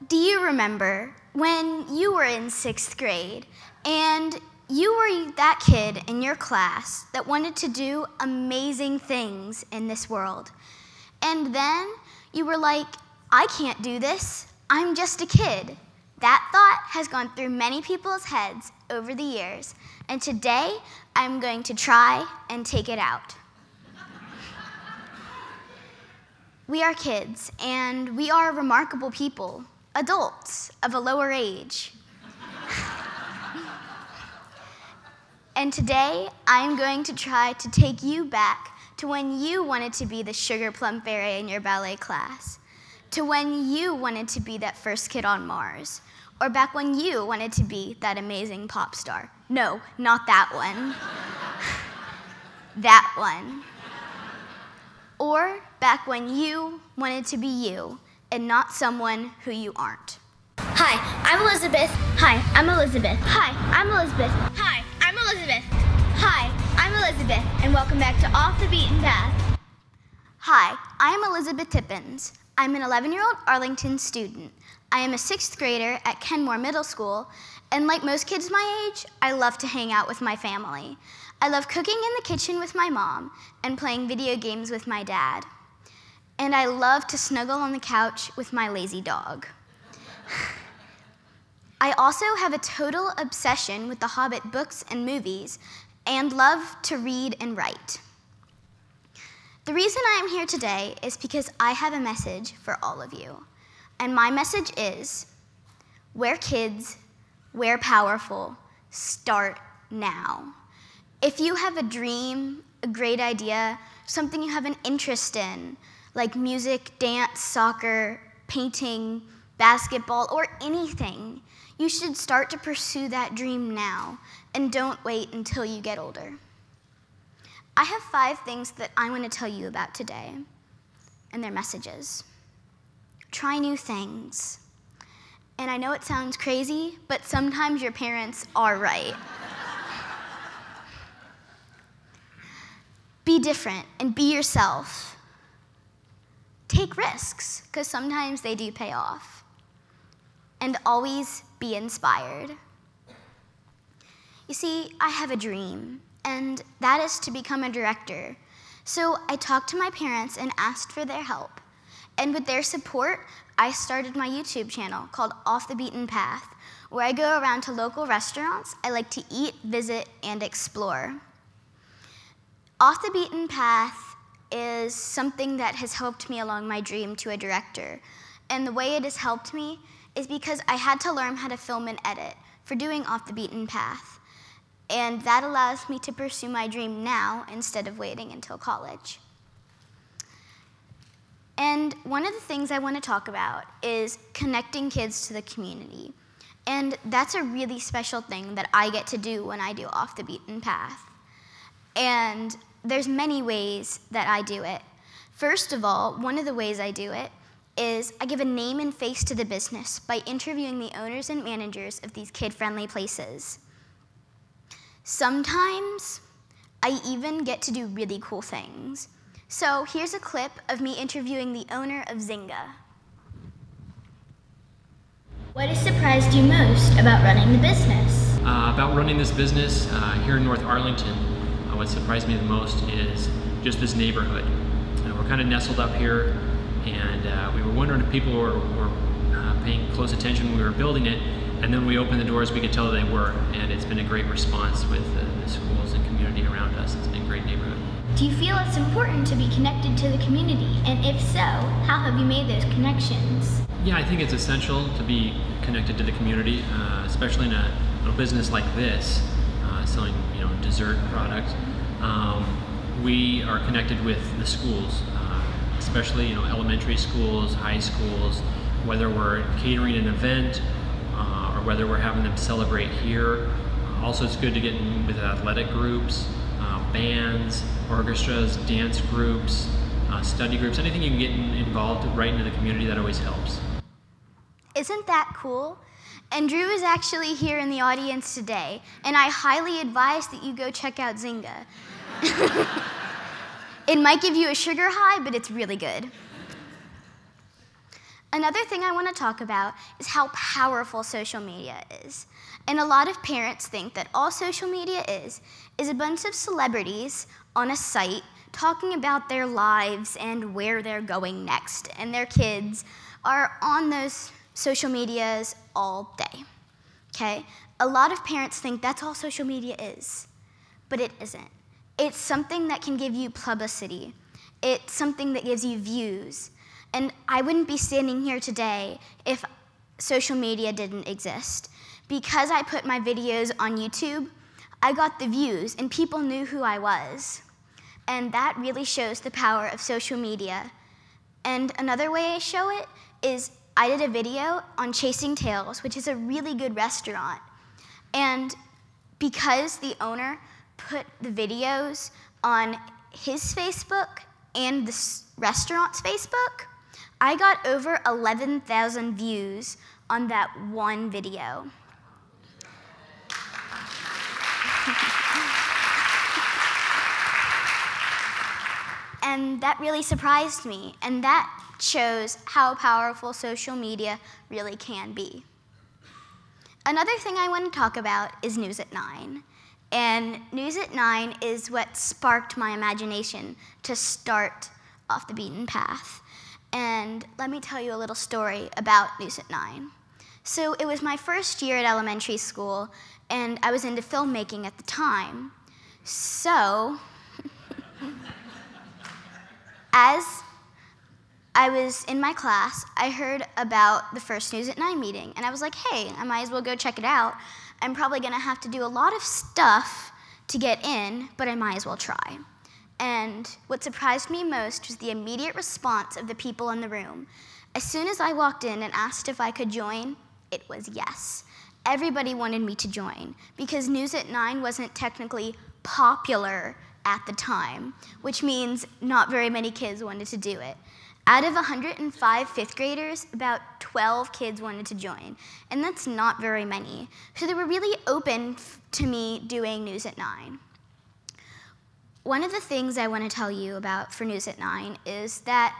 do you remember when you were in 6th grade and you were that kid in your class that wanted to do amazing things in this world? And then you were like, I can't do this, I'm just a kid. That thought has gone through many people's heads over the years, and today I'm going to try and take it out. We are kids, and we are remarkable people, adults of a lower age. And today, I'm going to try to take you back to when you wanted to be the sugar plum fairy in your ballet class, to when you wanted to be that first kid on Mars, or back when you wanted to be that amazing pop star. No, not that one. That one. Or back when you wanted to be you and not someone who you aren't. Hi, I'm Elizabeth. Hi, I'm Elizabeth. Hi, I'm Elizabeth. Hi, I'm Elizabeth. Hi, I'm Elizabeth, and welcome back to Off the Beaten Path. Hi, I am Elizabeth Tippens. I'm an 11-year-old Arlington student. I am a 6th grader at Kenmore Middle School, and like most kids my age, I love to hang out with my family. I love cooking in the kitchen with my mom and playing video games with my dad. And I love to snuggle on the couch with my lazy dog. I also have a total obsession with the Hobbit books and movies, and love to read and write. The reason I am here today is because I have a message for all of you. And my message is, we're kids, we're powerful, start now. If you have a dream, a great idea, something you have an interest in, like music, dance, soccer, painting, basketball, or anything, you should start to pursue that dream now, and don't wait until you get older. I have 5 things that I want to tell you about today, and they're messages. Try new things. And I know it sounds crazy, but sometimes your parents are right. Be different and be yourself. Take risks, because sometimes they do pay off. And always be inspired. You see, I have a dream, and that is to become a director. So I talked to my parents and asked for their help. And with their support, I started my YouTube channel called Off the Beaten Path, where I go around to local restaurants I like to eat, visit, and explore. Off the Beaten Path is something that has helped me along my dream to a director. And the way it has helped me is because I had to learn how to film and edit for doing Off the Beaten Path. And that allows me to pursue my dream now instead of waiting until college. And one of the things I want to talk about is connecting kids to the community. And that's a really special thing that I get to do when I do Off the Beaten Path. And there's many ways that I do it. First of all, one of the ways I do it is I give a name and face to the business by interviewing the owners and managers of these kid-friendly places. Sometimes I even get to do really cool things. So here's a clip of me interviewing the owner of Zynga. What has surprised you most about running the business? About running this business here in North Arlington, what surprised me the most is just this neighborhood. We're kind of nestled up here, and we were wondering if people were paying close attention when we were building it, and then when we opened the doors we could tell they were, and it's been a great response with the schools and community around us. It's been a great neighborhood. Do you feel it's important to be connected to the community? And if so, how have you made those connections? Yeah, I think it's essential to be connected to the community, especially in a little business like this, selling dessert products. We are connected with the schools, especially elementary schools, high schools, whether we're catering an event or whether we're having them celebrate here. Also, it's good to get in with athletic groups, bands, orchestras, dance groups, study groups, anything you can get involved right into the community, that always helps. Isn't that cool? And Drew is actually here in the audience today, and I highly advise that you go check out Zynga. It might give you a sugar high, but it's really good. Another thing I want to talk about is how powerful social media is. And a lot of parents think that all social media is a bunch of celebrities on a site talking about their lives and where they're going next. And their kids are on those social medias all day, okay? A lot of parents think that's all social media is, but it isn't. It's something that can give you publicity. It's something that gives you views. And I wouldn't be standing here today if social media didn't exist. Because I put my videos on YouTube, I got the views and people knew who I was. And that really shows the power of social media. And another way I show it is I did a video on Chasing Tails, which is a really good restaurant. And because the owner put the videos on his Facebook and the restaurant's Facebook, I got over 11,000 views on that one video. And that really surprised me, and that shows how powerful social media really can be. Another thing I want to talk about is News at 9. And News at 9 is what sparked my imagination to start off the beaten path. And let me tell you a little story about News at 9. So it was my first year at elementary school, and I was into filmmaking at the time. So, as I was in my class, I heard about the first News at 9 meeting, and I was like, hey, I might as well go check it out. I'm probably gonna have to do a lot of stuff to get in, but I might as well try. And what surprised me most was the immediate response of the people in the room. As soon as I walked in and asked if I could join, it was yes. Everybody wanted me to join, because News at 9 wasn't technically popular at the time, which means not very many kids wanted to do it. Out of 105 fifth graders, about 12 kids wanted to join, and that's not very many. So they were really open to me doing News at 9. One of the things I want to tell you about for News at 9 is that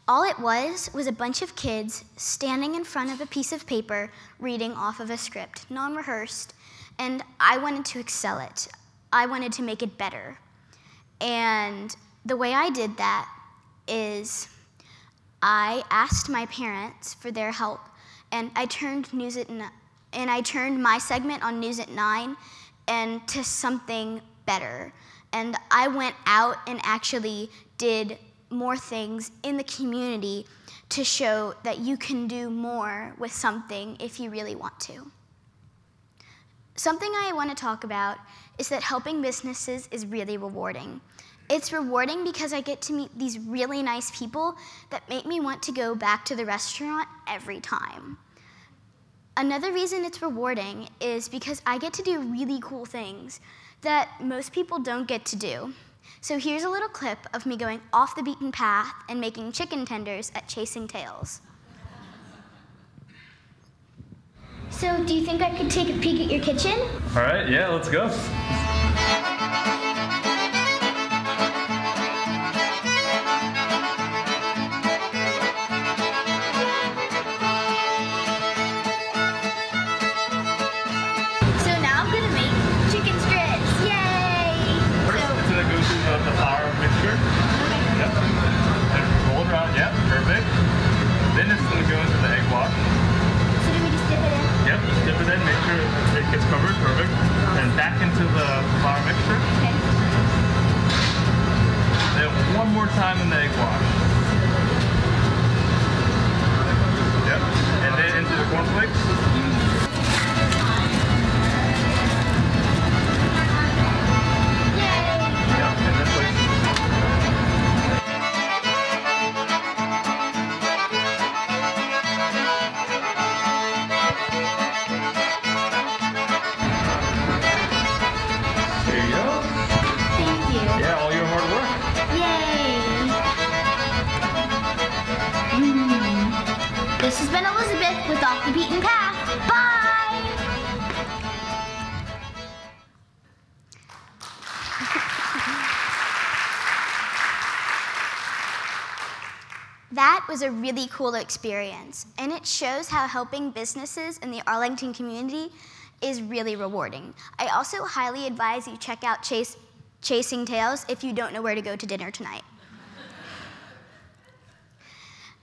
all it was a bunch of kids standing in front of a piece of paper reading off of a script, non-rehearsed, and I wanted to excel it. I wanted to make it better. And the way I did that is I asked my parents for their help, and I turned my segment on News at 9 into something better. And I went out and actually did more things in the community to show that you can do more with something if you really want to. Something I want to talk about is that helping businesses is really rewarding. It's rewarding because I get to meet these really nice people that make me want to go back to the restaurant every time. Another reason it's rewarding is because I get to do really cool things that most people don't get to do. So here's a little clip of me going off the beaten path and making chicken tenders at Chasing Tails. So, do you think I could take a peek at your kitchen? All right, yeah, let's go. The flour mixture. Yep. And roll it around. Yep. Perfect. Then it's going to go into the egg wash. So do we just dip it in? Yep. Just dip it in. Make sure it gets covered. Perfect. And back into the flour mixture. Okay. Then one more time in the egg wash. Yep. And then into the cornflakes. This has been Elizabeth with Off the Beaten Path. Bye! That was a really cool experience, and it shows how helping businesses in the Arlington community is really rewarding. I also highly advise you check out Chasing Tails if you don't know where to go to dinner tonight.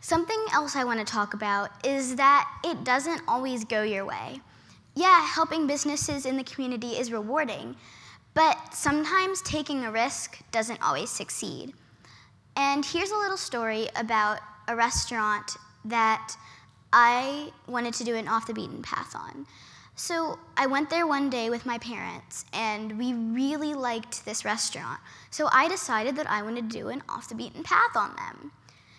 Something else I want to talk about is that it doesn't always go your way. Yeah, helping businesses in the community is rewarding, but sometimes taking a risk doesn't always succeed. And here's a little story about a restaurant that I wanted to do an off the beaten path on. So I went there one day with my parents, and we really liked this restaurant. So I decided that I wanted to do an off the beaten path on them.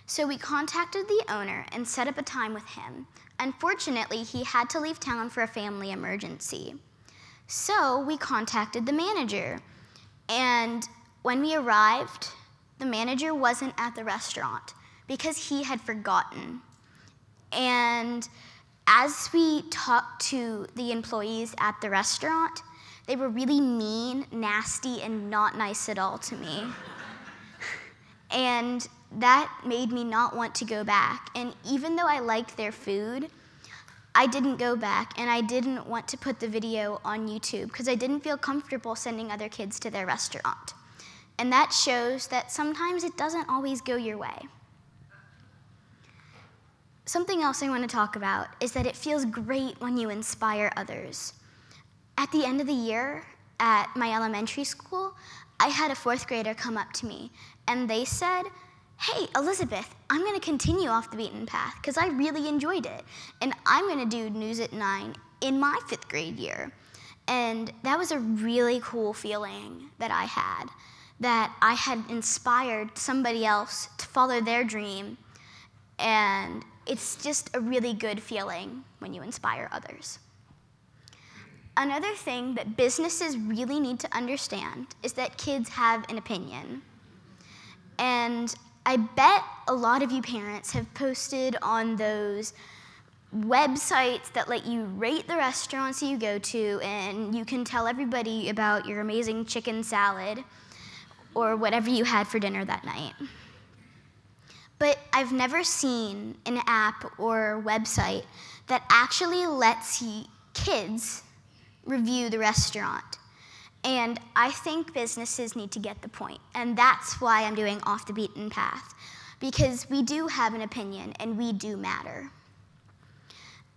So we contacted the owner and set up a time with him. Unfortunately, he had to leave town for a family emergency. So we contacted the manager. And when we arrived, the manager wasn't at the restaurant because he had forgotten. And as we talked to the employees at the restaurant, they were really mean, nasty, and not nice at all to me. And that made me not want to go back. And even though I liked their food, I didn't go back, and I didn't want to put the video on YouTube because I didn't feel comfortable sending other kids to their restaurant. And that shows that sometimes it doesn't always go your way. Something else I want to talk about is that it feels great when you inspire others. At the end of the year at my elementary school, I had a 4th grader come up to me, and they said, "Hey, Elizabeth, I'm going to continue off the beaten path because I really enjoyed it, and I'm going to do News at 9 in my 5th grade year." And that was a really cool feeling that I had inspired somebody else to follow their dream, and it's just a really good feeling when you inspire others. Another thing that businesses really need to understand is that kids have an opinion. And I bet a lot of you parents have posted on those websites that let you rate the restaurants you go to, and you can tell everybody about your amazing chicken salad or whatever you had for dinner that night. But I've never seen an app or website that actually lets kids review the restaurant. And I think businesses need to get the point. And that's why I'm doing Off the Beaten Path, because we do have an opinion and we do matter.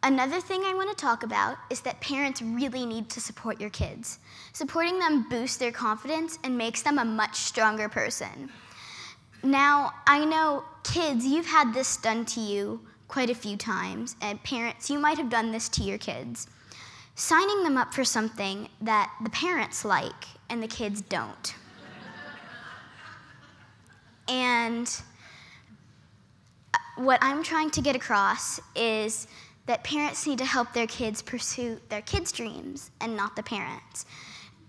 Another thing I want to talk about is that parents really need to support your kids. Supporting them boosts their confidence and makes them a much stronger person. Now, I know kids, you've had this done to you quite a few times, and parents, you might have done this to your kids. Signing them up for something that the parents like and the kids don't. And what I'm trying to get across is that parents need to help their kids pursue their kids' dreams and not the parents.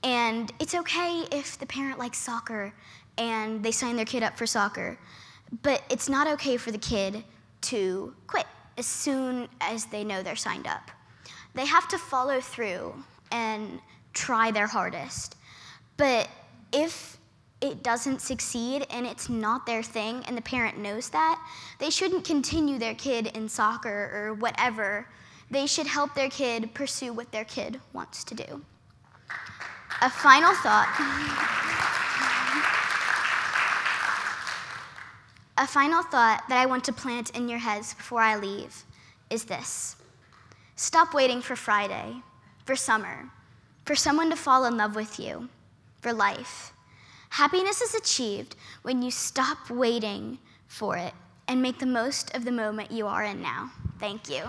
And it's okay if the parent likes soccer and they sign their kid up for soccer, but it's not okay for the kid to quit as soon as they know they're signed up. They have to follow through and try their hardest. But if it doesn't succeed and it's not their thing and the parent knows that, they shouldn't continue their kid in soccer or whatever. They should help their kid pursue what their kid wants to do. A final thought. A final thought that I want to plant in your heads before I leave is this. Stop waiting for Friday, for summer, for someone to fall in love with you, for life. Happiness is achieved when you stop waiting for it and make the most of the moment you are in now. Thank you.